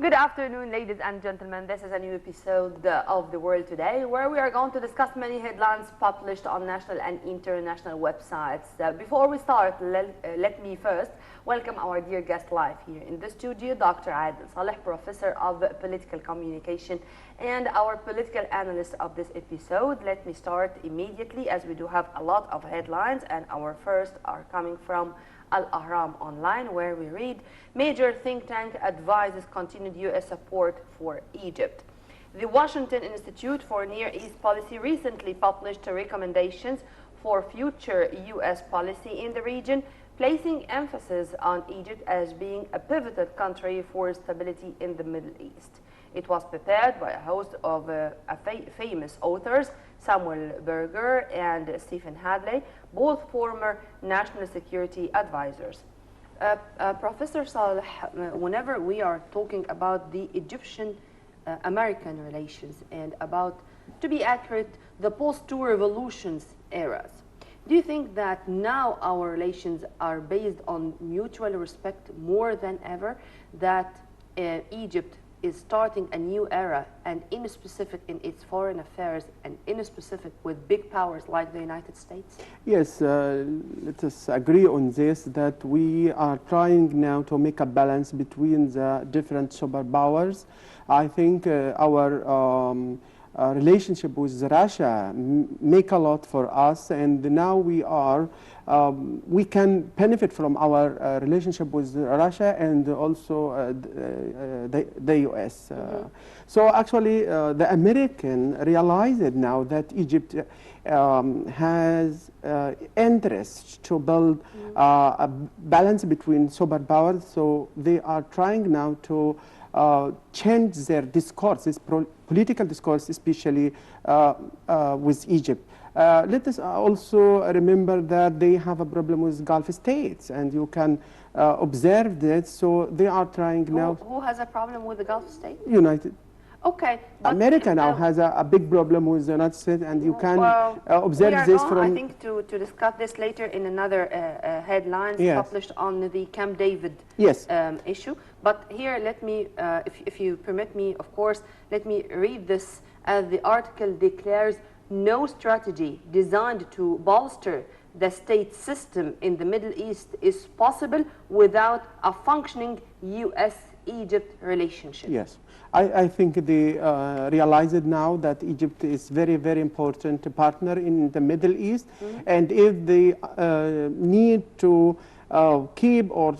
Good afternoon, ladies and gentlemen. This is a new episode of The World Today, where we are going to discuss many headlines published on national and international websites. Before we start, let me first welcome our dear guest live here in the studio, Dr. Adel Saleh, Professor of Political Communication and our political analyst of this episode. Let me start immediately, as we do have a lot of headlines, and our first are coming from Al-Ahram online, where we read, major think tank advises continued U.S. support for Egypt. The Washington Institute for Near East Policy recently published recommendations for future U.S. policy in the region, placing emphasis on Egypt as being a pivotal country for stability in the Middle East. It was prepared by a host of famous authors, Samuel Berger and Stephen Hadley, both former national security advisors. Professor Saleh, whenever we are talking about the Egyptian-American relations and about, to be accurate, the post-two revolutions eras, do you think that now our relations are based on mutual respect more than ever, that Egypt is starting a new era, and in specific in its foreign affairs, and in specific with big powers like the United States? Yes, let us agree on this, that we are trying now to make a balance between the different superpowers. I think our relationship with Russia make a lot for us, and now we can benefit from our relationship with Russia and also the U.S. So actually the American realized now that Egypt has interest to build a balance between superpowers, so they are trying now to change their discourse, this political discourse, especially with Egypt. Let us also remember that they have a problem with Gulf states, and you can observe that. So they are trying now. Who has a problem with the Gulf states? United. Okay. America now has a big problem with the United States, and you can observe this from. I think to discuss this later in another headlines published on the Camp David issue. But here, let me, if you permit me, of course, let me read this as the article declares: no strategy designed to bolster the state system in the Middle East is possible without a functioning U.S.-Egypt relationship. Yes. I think they realize it now that Egypt is very, very important partner in the Middle East, and if they need to keep or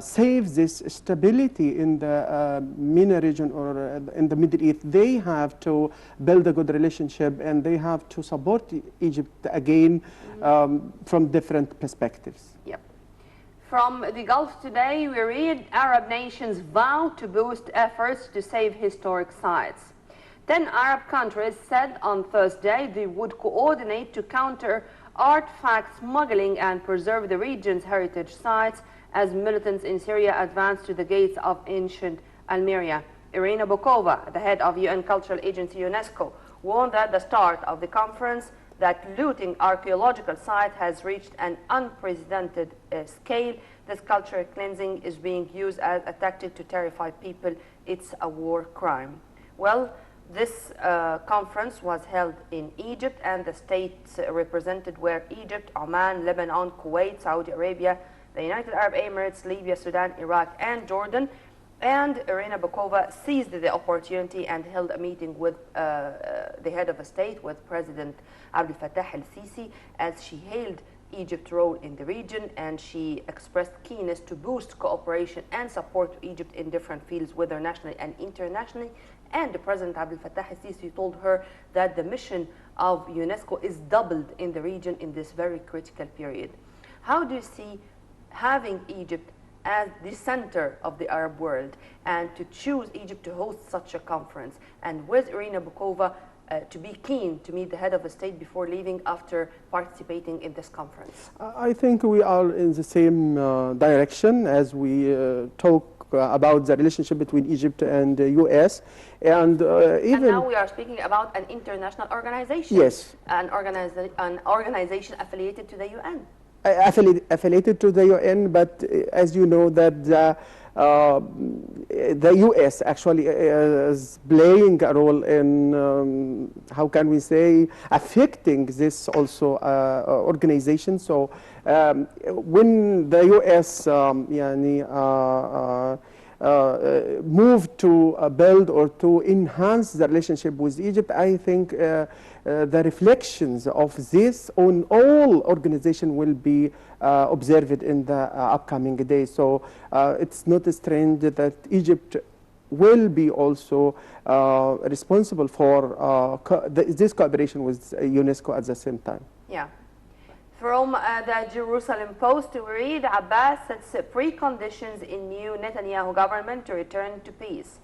save this stability in the MENA region or in the Middle East, they have to build a good relationship, and they have to support Egypt again from different perspectives. Yep. From the Gulf today, we read Arab nations vow to boost efforts to save historic sites. 10 Arab countries said on Thursday they would coordinate to counter artifact smuggling and preserve the region's heritage sites as militants in Syria advance to the gates of ancient Almeria. Irina Bokova, the head of UN Cultural Agency UNESCO, warned at the start of the conference that looting archaeological sites has reached an unprecedented scale. This cultural cleansing is being used as a tactic to terrify people. It's a war crime. Well, this conference was held in Egypt, and the states represented were Egypt, Oman, Lebanon, Kuwait, Saudi Arabia, the United Arab Emirates, Libya, Sudan, Iraq, and Jordan. And Irina Bokova seized the opportunity and held a meeting with the head of a state, with President Abdel Fattah el-Sisi, as she hailed Egypt's role in the region, and she expressed keenness to boost cooperation and support to Egypt in different fields, whether nationally and internationally. And President Abdel Fattah el-Sisi told her that the mission of UNESCO is doubled in the region in this very critical period. How do you see having Egypt as the center of the Arab world, and to choose Egypt to host such a conference, and with Irina Bokova to be keen to meet the head of the state before leaving after participating in this conference? I think we are in the same direction as we talk about the relationship between Egypt and the U.S. And even now we are speaking about an international organization. Yes. An organization affiliated to the UN. Affiliated to the UN, but as you know that the the U.S. actually is playing a role in, how can we say, affecting this also organization. So when the U.S. Move to build or to enhance the relationship with Egypt, I think the reflections of this on all organizations will be observed in the upcoming days. So it's not strange that Egypt will be also responsible for this cooperation with UNESCO at the same time. Yeah. From the Jerusalem Post, we read, Abbas sets preconditions in new Netanyahu government to return to peace.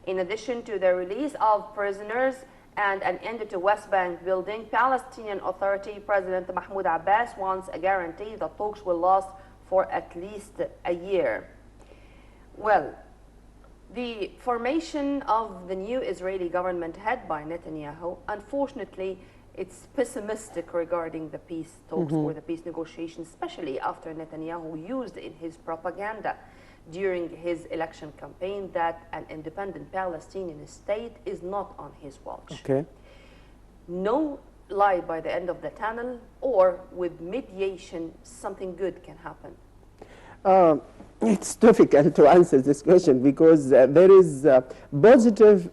In addition to the release of prisoners and an end to West Bank building, Palestinian Authority President Mahmoud Abbas wants a guarantee that talks will last for at least a year. Well, the formation of the new Israeli government head by Netanyahu, unfortunately, it's pessimistic regarding the peace talks or the peace negotiations, especially after Netanyahu used in his propaganda during his election campaign that an independent Palestinian state is not on his watch. Okay. No light by the end of the tunnel, or with mediation, something good can happen? It's difficult to answer this question because there is positive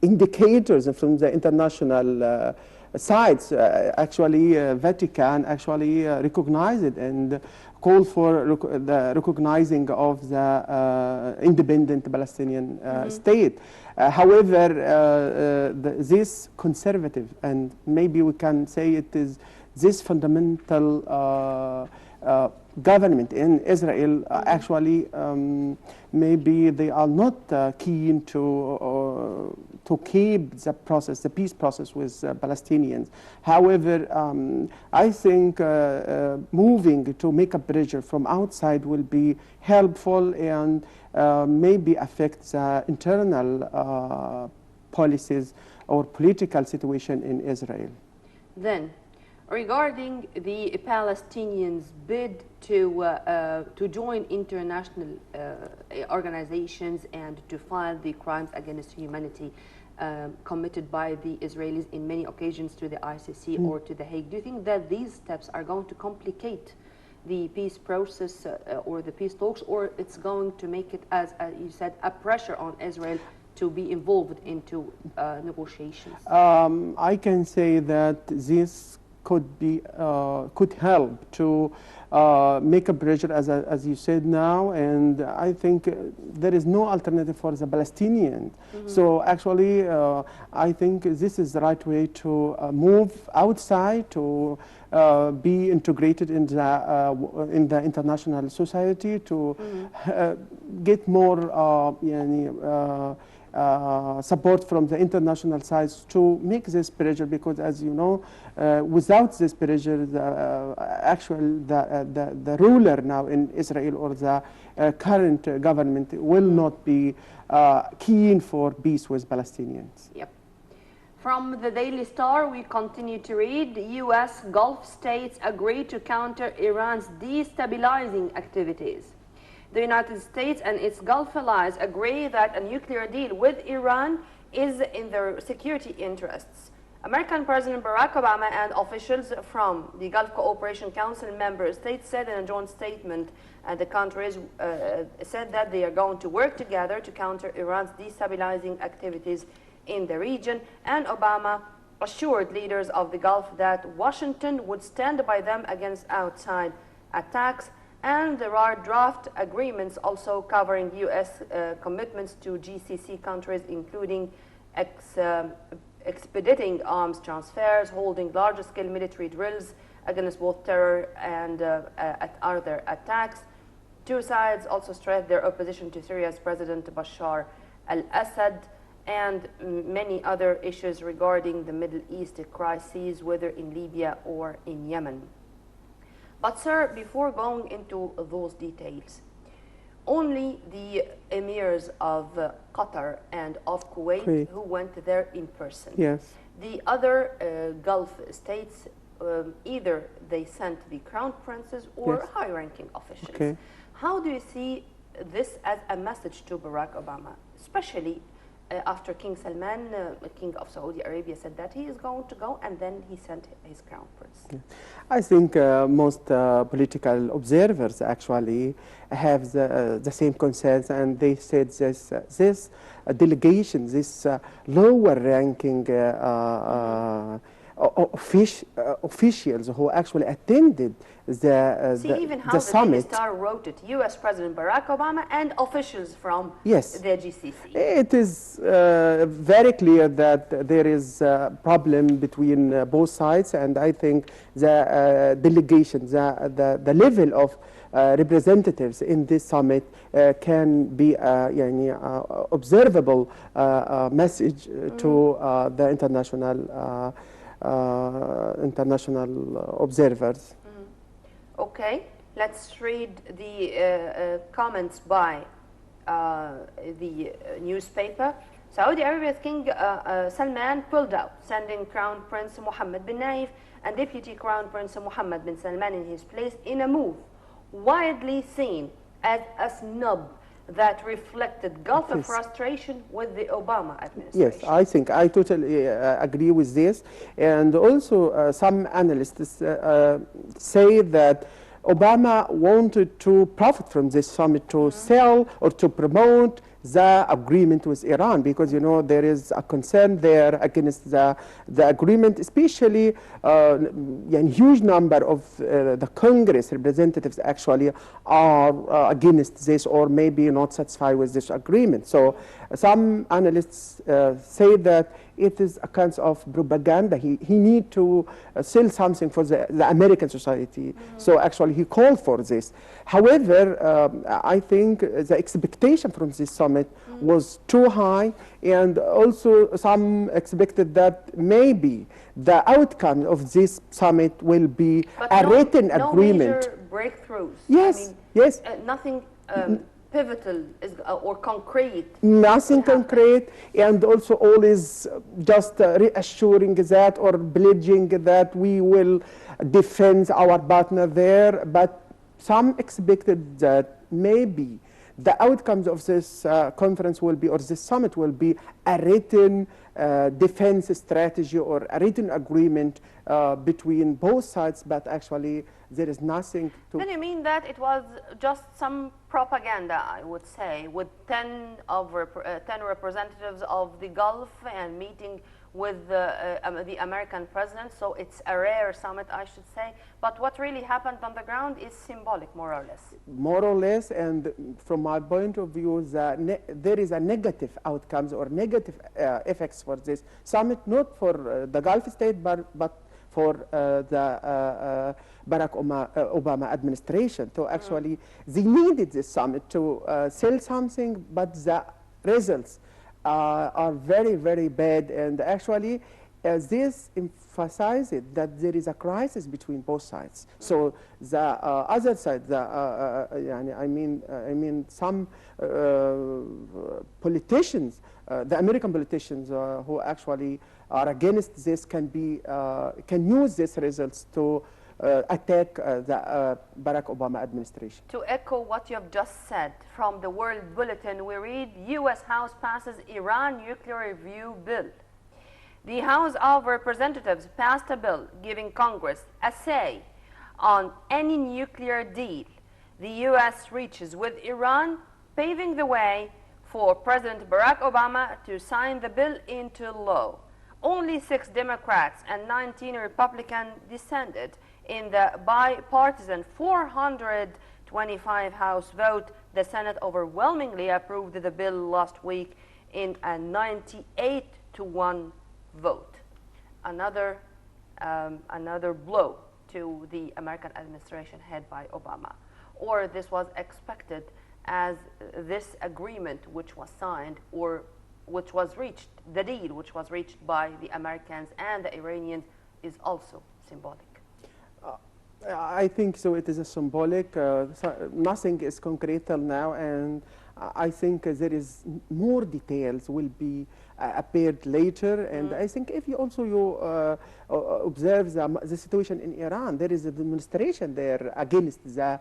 indicators from the international sides. Actually, Vatican actually recognized it and called for the recognizing of the independent Palestinian state. However, this conservative, and maybe we can say it is this fundamental government in Israel, actually maybe they are not keen to keep the process, the peace process with Palestinians. However, I think moving to make a pressure from outside will be helpful and maybe affect the internal policies or political situation in Israel. Then, regarding the Palestinians' bid to join international organizations and to file the crimes against humanity committed by the Israelis in many occasions to the ICC or to The Hague, do you think that these steps are going to complicate the peace process or the peace talks, or it's going to make it, as you said, a pressure on Israel to be involved into negotiations? I can say that this could help to make a pressure, as you said now, and I think there is no alternative for the Palestinians. So actually, I think this is the right way to move outside, to be integrated in the international society, to get more support from the international sides to make this pressure, because as you know, without this pressure, the ruler now in Israel or the current government will not be keen for peace with Palestinians. Yep. From the Daily Star, we continue to read, U.S. Gulf states agree to counter Iran's destabilizing activities. The United States and its Gulf allies agree that a nuclear deal with Iran is in their security interests. American President Barack Obama and officials from the Gulf Cooperation Council member states said in a joint statement, the countries said that they are going to work together to counter Iran's destabilizing activities in the region, and Obama assured leaders of the Gulf that Washington would stand by them against outside attacks. And there are draft agreements also covering U.S. commitments to GCC countries, including expediting arms transfers, holding large-scale military drills against both terror and other attacks. Two sides also stressed their opposition to Syria's President Bashar al-Assad and many other issues regarding the Middle East crises, whether in Libya or in Yemen. But sir, before going into those details, only the emirs of Qatar and of Kuwait who went there in person. Yes. The other Gulf states, either they sent the crown princes or high-ranking officials. Okay. How do you see this as a message to Barack Obama, especially after King Salman, King of Saudi Arabia, said that he is going to go, and then he sent his crown prince. Yeah. I think most political observers actually have the same concerns, and they said this delegation, this lower-ranking officials who actually attended even how the the summit. Daily Star wrote it, U.S. President Barack Obama and officials from Yes. the GCC. It is very clear that there is a problem between both sides, and I think the delegation, the level of representatives in this summit can be a observable message to the international observers. Okay, let's read the comments by the newspaper. Saudi Arabia's King Salman pulled out, sending Crown Prince Mohammed bin Nayef and Deputy Crown Prince Mohammed bin Salman in his place in a move widely seen as a snub that reflected Gulf of frustration with the Obama administration. Yes, I think I totally agree with this. And also some analysts say that Obama wanted to profit from this summit to sell or to promote the agreement with Iran, because you know there is a concern there against the agreement, especially a huge number of the Congress representatives actually are against this or maybe not satisfied with this agreement. So some analysts say that it is a kind of propaganda. He need to sell something for the American society. So actually he called for this. However, I think the expectation from this summit was too high, and also some expected that maybe the outcome of this summit will be a written agreement. No major breakthroughs. Yes, I mean, yes. Nothing pivotal or concrete. Nothing concrete, and also all is just reassuring that or pledging that we will defend our partner there. But some expected that maybe the outcomes of this conference will be, or this summit will be, a written defense strategy or a written agreement between both sides, but actually there is nothing to... Then you mean that it was just some propaganda, I would say, with 10 representatives of the Gulf and meeting with the American president, so it's a rare summit, I should say. But what really happened on the ground is symbolic, more or less. More or less, and from my point of view, there is a negative outcomes or negative effects for this summit, not for the Gulf state, but for the Barack Obama administration. So actually, they needed this summit to sell something, but the results are very, very bad. And actually, this emphasizes that there is a crisis between both sides. So the other side, I mean, some politicians, the American politicians who actually are against this can use these results to attack the Barack Obama administration. To echo what you have just said, from the World Bulletin, we read, U.S. House passes Iran nuclear review bill. The House of Representatives passed a bill giving Congress a say on any nuclear deal the U.S. reaches with Iran, paving the way for President Barack Obama to sign the bill into law. Only 6 Democrats and 19 Republicans dissented in the bipartisan 425 House vote. The Senate overwhelmingly approved the bill last week in a 98-to-1 vote. Another blow to the American administration headed by Obama. Or this was expected, as this agreement which was signed, or which was reached, the deal which was reached by the Americans and the Iranians, is also symbolic. I think so. It is a symbolic. Nothing is concrete till now, and I think there is more details will be appeared later. And I think if you also observe the situation in Iran, there is a demonstration there against the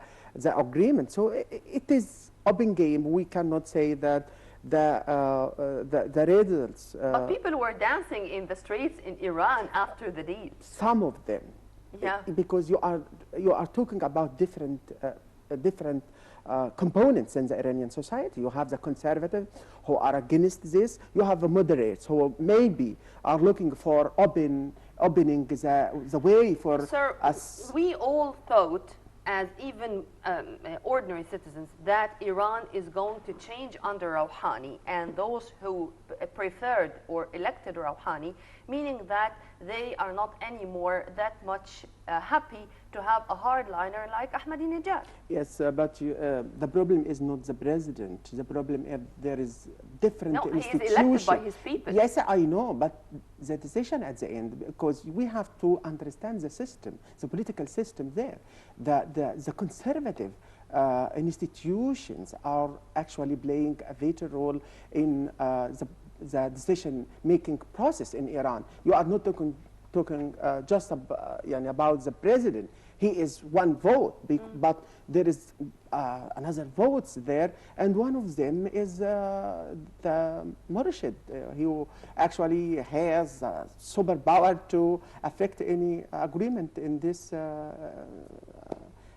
agreement. So it is open game. We cannot say that the results. But people were dancing in the streets in Iran after the deal. Some of them. Yeah. Because you are talking about different components in the Iranian society. You have the conservatives who are against this. You have the moderates who maybe are looking for opening the way for Sir, us. we all thought, as even ordinary citizens, that Iran is going to change under Rouhani, and those who preferred or elected Rouhani, meaning that they are not anymore that much happy to have a hardliner like Ahmadinejad. Yes, but the problem is not the president. The problem is there is different institutions. He is elected by his people. Yes, I know, but the decision at the end, because we have to understand the system, the political system there. The conservative institutions are actually playing a vital role in the decision-making process in Iran. You are not talking just about the president. He is one vote, but there is another votes there, and one of them is the Murshid, who actually has superpower to affect any agreement in this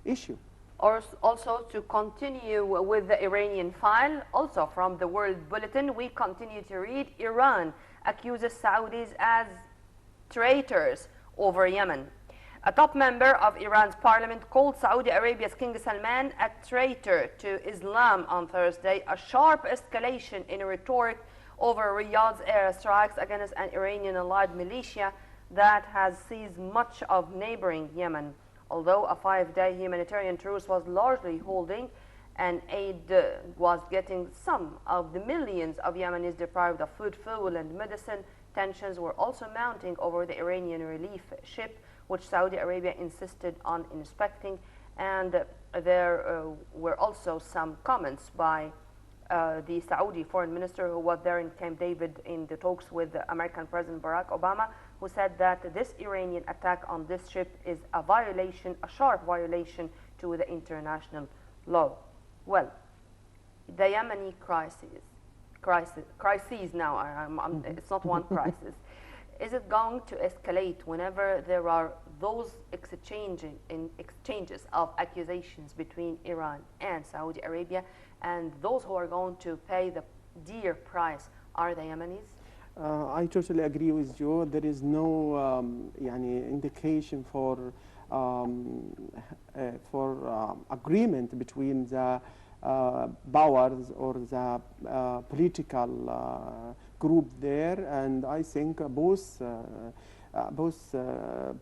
issue. Or also, to continue with the Iranian file, also from the World Bulletin, we continue to read: Iran accuses Saudis as traitors over Yemen. A top member of Iran's parliament called Saudi Arabia's King Salman a traitor to Islam on Thursday, a sharp escalation in rhetoric over Riyadh's airstrikes against an Iranian allied militia that has seized much of neighboring Yemen. Although a 5-day humanitarian truce was largely holding and aid was getting some of the millions of Yemenis deprived of food, fuel, and medicine, tensions were also mounting over the Iranian relief ship, which Saudi Arabia insisted on inspecting. And there were also some comments by the Saudi foreign minister, who was there in Camp David in the talks with the American President Barack Obama, who said that this Iranian attack on this ship is a violation, a sharp violation to the international law. Well, the Yemeni crises now, it's not one crisis. Is it going to escalate whenever there are those exchanges of accusations between Iran and Saudi Arabia, and those who are going to pay the dear price are the Yemenis? I totally agree with you. There is no indication for agreement between the powers or the political group there, and I think both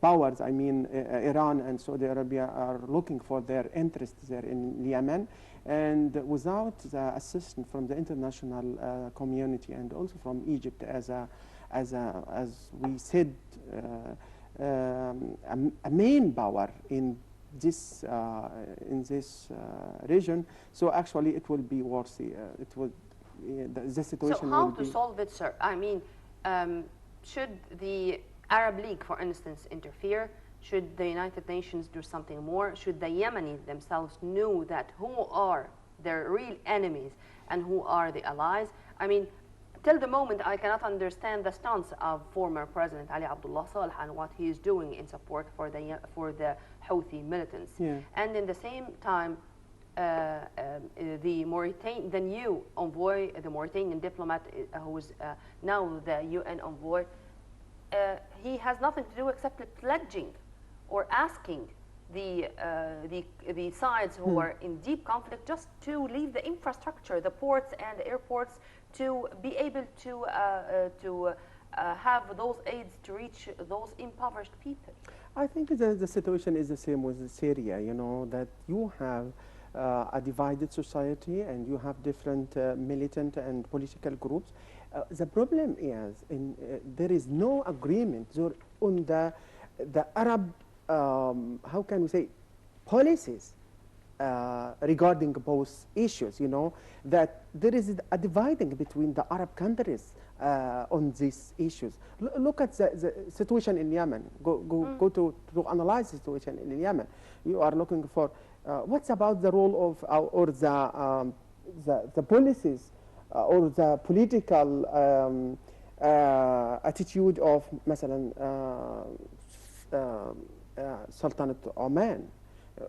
powers, I mean Iran and Saudi Arabia, are looking for their interests there in Yemen, and without the assistance from the international community and also from Egypt as we said, a main power in this region. So actually, it will be worthy. It will the situation. So how will to be solve it, sir? I mean, should the Arab League, for instance, interfere? Should the United Nations do something more? Should the Yemenis themselves know that who are their real enemies and who are the allies? I mean, till the moment, I cannot understand the stance of former President Ali Abdullah Saleh and what he is doing in support for the Houthi militants. Yeah. And in the same time, the new envoy, the Mauritanian diplomat, who is now the UN envoy, he has nothing to do except pledging or asking the sides who are in deep conflict just to leave the infrastructure, the ports and the airports, to be able to have those aids to reach those impoverished people. I think the situation is the same with Syria, you know, that you have a divided society and you have different militant and political groups. The problem is there is no agreement on the Arab, how can we say, policies regarding both issues, you know, that there is a dividing between the Arab countries on these issues. Look at the situation in Yemen. Go to analyze the situation in Yemen. You are looking for what's about the role of or the the policies or the political attitude of مثلا Sultanate Oman,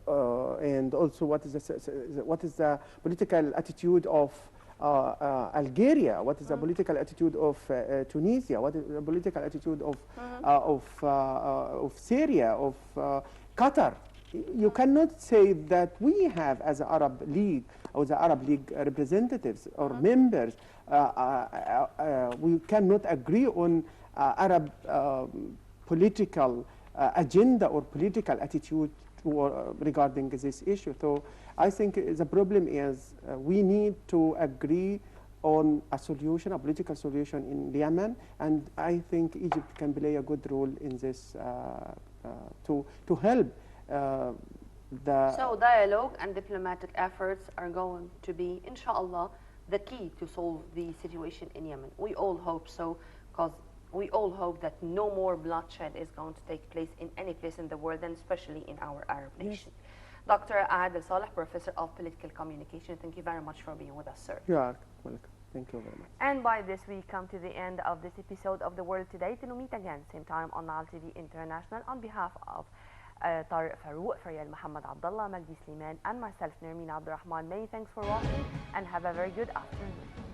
and also what is the political attitude of Algeria, what is the political attitude of Tunisia, what is the political attitude of Syria, of Qatar. You cannot say that we have, as the Arab League or the Arab League representatives or members, we cannot agree on Arab political agenda or political attitude regarding this issue. So I think the problem is we need to agree on a solution, a political solution in Yemen, and I think Egypt can play a good role in this to help So dialogue and diplomatic efforts are going to be, inshallah, the key to solve the situation in Yemen. We all hope so, because we all hope that no more bloodshed is going to take place in any place in the world, and especially in our Arab nation. Dr. Ahad Saleh, Professor of Political Communication, thank you very much for being with us, sir. You are welcome. Thank you very much. And by this, we come to the end of this episode of The World Today. Till we meet again, same time on Nile TV International. On behalf of Tariq Farouk, Faryal Muhammad Abdullah, Magdi Sliman, and myself, Nermeen Abdurrahman, many thanks for watching and have a very good afternoon.